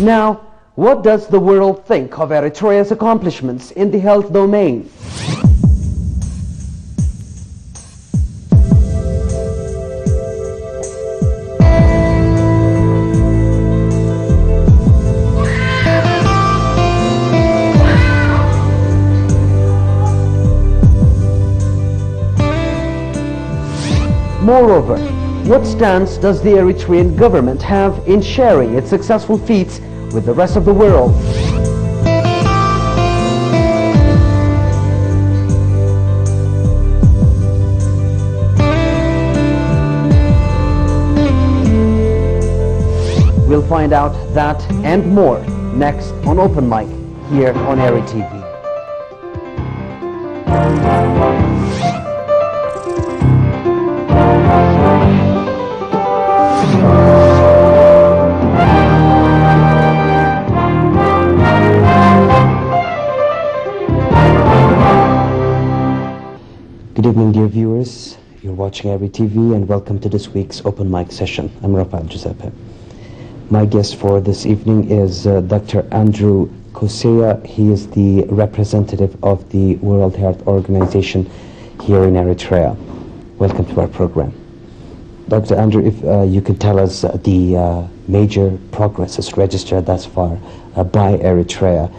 Now, what does the world think of Eritrea's accomplishments in the health domain? Moreover, what stance does the Eritrean government have in sharing its successful feats with the rest of the world? We'll find out that and more next on Open Mic here on Eri TV. Good evening, dear viewers. You're watching Eri TV, and welcome to this week's Open Mic session. I'm Rafael Giuseppe. My guest for this evening is Dr. Andrew Kosea. He is the representative of the World Health Organization here in Eritrea. Welcome to our program. Dr. Andrew, if you could tell us the major progresses registered thus far by Eritrea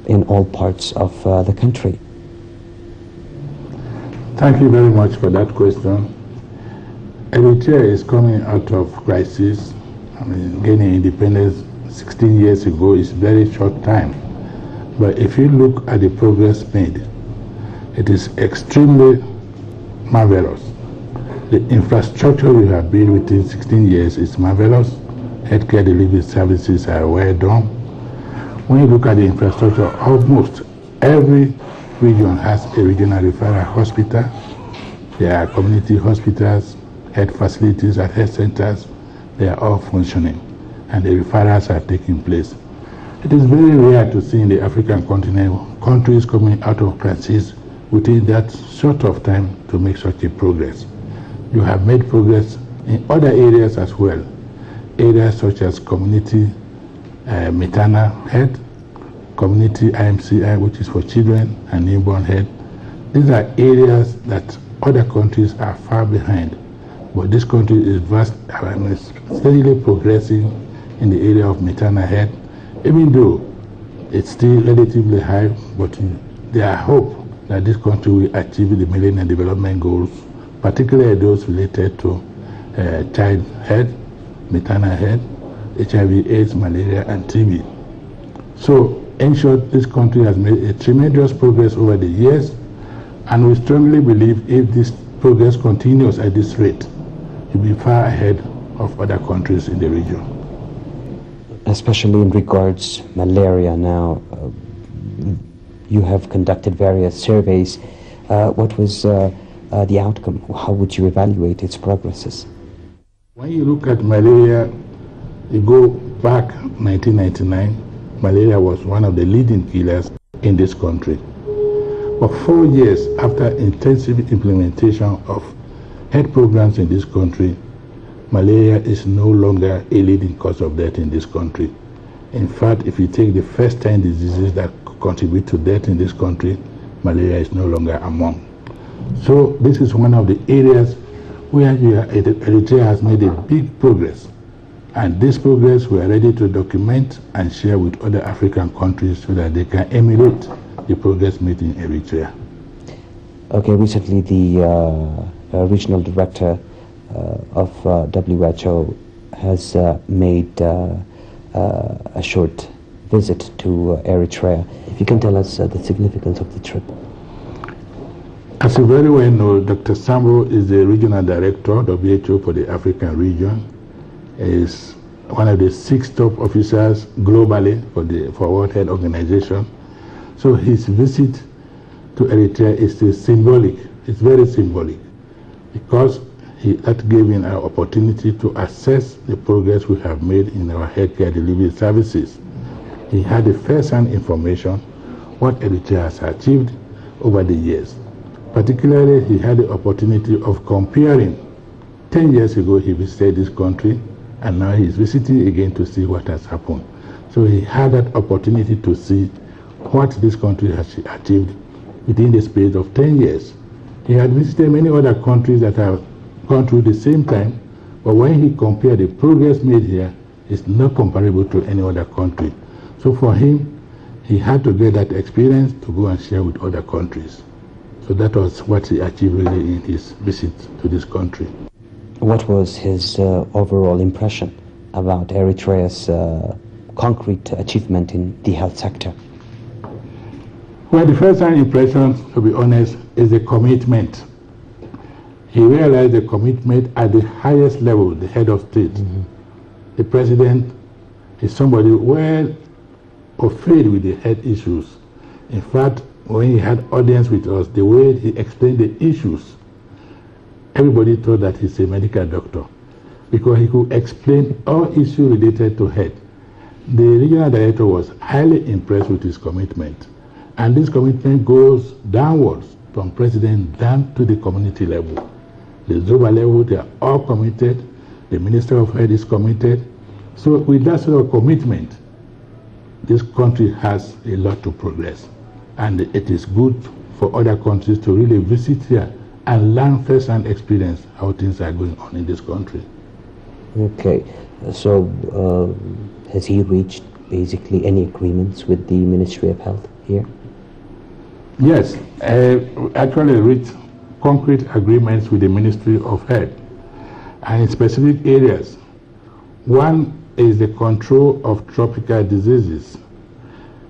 in all parts of the country. Thank you very much for that question. Eritrea is coming out of crisis. Gaining independence 16 years ago is very short time. But if you look at the progress made, it is extremely marvelous. The infrastructure we have built within 16 years is marvelous. Healthcare delivery services are well done. When you look at the infrastructure, almost every region has a regional referral hospital. There are community hospitals, health facilities at health centers. They are all functioning, and the referrals are taking place. It is very rare to see in the African continent countries coming out of crisis within that short of time to make such a progress. You have made progress in other areas as well. Areas such as community maternal health, community IMCI, which is for children and newborn health. These are areas that other countries are far behind, but this country is steadily progressing in the area of maternal health, even though it's still relatively high, but there are hope that this country will achieve the Millennium Development Goals, particularly those related to child health, maternal health, HIV/AIDS, malaria, and TB. So, in short, this country has made a tremendous progress over the years, and we strongly believe if this progress continues at this rate, it will be far ahead of other countries in the region. Especially in regards malaria now, you have conducted various surveys. What was the outcome? How would you evaluate its progresses? When you look at malaria, you go back 1999, malaria was one of the leading killers in this country. But 4 years after intensive implementation of health programs in this country, malaria is no longer a leading cause of death in this country. In fact, if you take the first 10 diseases that contribute to death in this country, malaria is no longer among. So this is one of the areas where Eritrea has made a big progress. And this progress we are ready to document and share with other African countries so that they can emulate the progress made in Eritrea. Okay, recently the regional director of WHO has made a short visit to Eritrea. If you can tell us the significance of the trip. As you very well know, Dr. Sambo is the regional director of WHO for the African region. Is one of the 6 top officers globally for World Health Organization. So his visit to Eritrea is symbolic. It's very symbolic because that gave him an opportunity to assess the progress we have made in our healthcare delivery services. He had the first-hand information what Eritrea has achieved over the years. Particularly, he had the opportunity of comparing. 10 years ago, he visited this country, and now he's visiting again to see what has happened. So he had that opportunity to see what this country has achieved within the space of 10 years. He had visited many other countries that have gone through the same time, but when he compared the progress made here, it's not comparable to any other country. So for him, he had to get that experience to go and share with other countries. So that was what he achieved really in his visit to this country. What was his overall impression about Eritrea's concrete achievement in the health sector? Well, the first-hand impression, to be honest, is the commitment. He realized the commitment at the highest level, the head of state. The president is somebody well afraid with the health issues. In fact, when he had audience with us, the way he explained the issues, everybody thought that he's a medical doctor because he could explain all issues related to health. The regional director was highly impressed with his commitment. And this commitment goes downwards from president down to the community level. The Zoba level, they are all committed. The Minister of Health is committed. So with that sort of commitment, this country has a lot to progress. And it is good for other countries to really visit here and learn first-hand experience how things are going on in this country. Okay, so has he reached basically any agreements with the Ministry of Health here? Yes, actually reached concrete agreements with the Ministry of Health and in specific areas. One is the control of tropical diseases.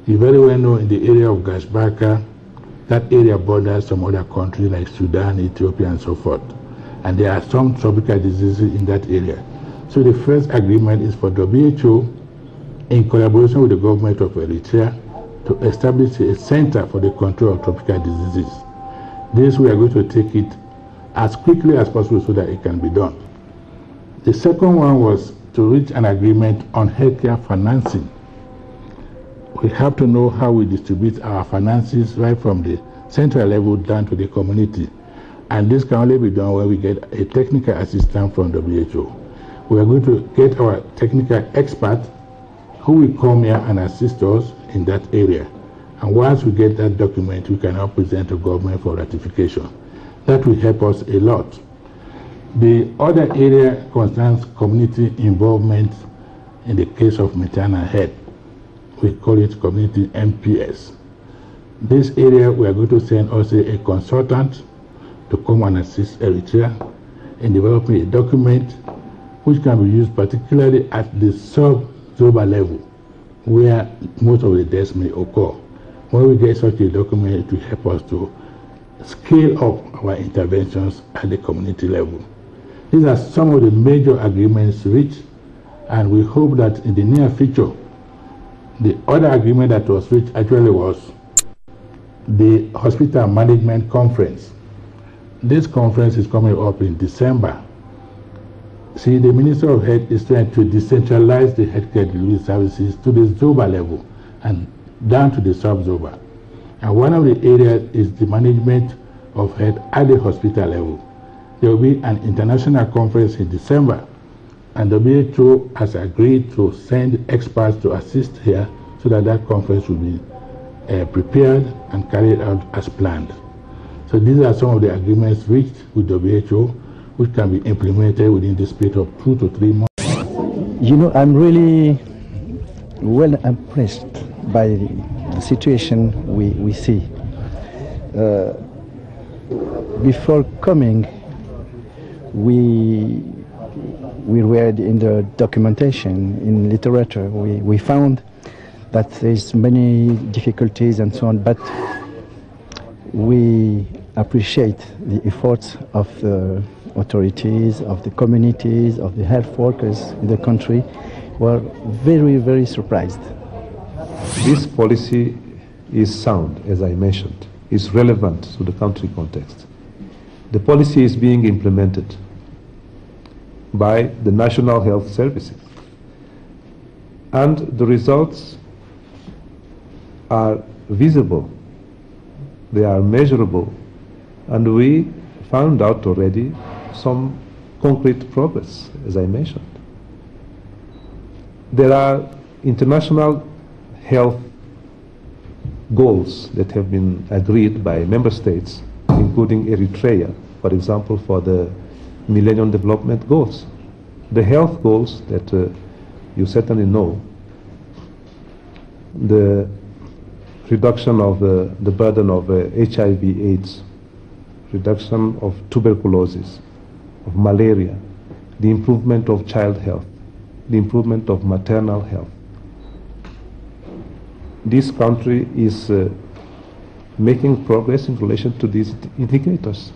You very well know in the area of Gashbaka, that area borders some other countries like Sudan, Ethiopia, and so forth. And there are some tropical diseases in that area. So the first agreement is for WHO, in collaboration with the government of Eritrea, to establish a center for the control of tropical diseases. This we are going to take it as quickly as possible so that it can be done. The second one was to reach an agreement on healthcare financing. We have to know how we distribute our finances right from the central level down to the community. And this can only be done when we get a technical assistance from WHO. We are going to get our technical expert who will come here and assist us in that area. And once we get that document, we can now present to government for ratification. That will help us a lot. The other area concerns community involvement in the case of maternal health. We call it community MPS. This area, we are going to send also a consultant to come and assist Eritrea in developing a document which can be used particularly at the sub-Zoba level, where most of the deaths may occur. When we get such a document, it will help us to scale up our interventions at the community level. These are some of the major agreements reached, and we hope that in the near future, the other agreement that was reached actually was the Hospital Management Conference. This conference is coming up in December. See, the Minister of Health is trying to decentralize the healthcare delivery services to the Zoba level and down to the sub-Zoba. And one of the areas is the management of health at the hospital level. There will be an international conference in December, and the WHO has agreed to send experts to assist here so that that conference will be prepared and carried out as planned. So these are some of the agreements reached with the WHO, which can be implemented within the space of 2 to 3 months. You know, I'm really well impressed by the situation we see. Before coming, we read in the documentation, in literature, we found that there's many difficulties and so on, but we appreciate the efforts of the authorities, of the communities, of the health workers in the country. Were very, very surprised. This policy is sound, as I mentioned, is relevant to the country context. The policy is being implemented by the National Health Services, and the results are visible, they are measurable, and we found out already some concrete progress, as I mentioned. there are international health goals that have been agreed by member states, including Eritrea, for example, for the Millennium Development Goals. The health goals that you certainly know, the reduction of the burden of HIV/AIDS, reduction of tuberculosis, of malaria, the improvement of child health, the improvement of maternal health. This country is making progress in relation to these indicators.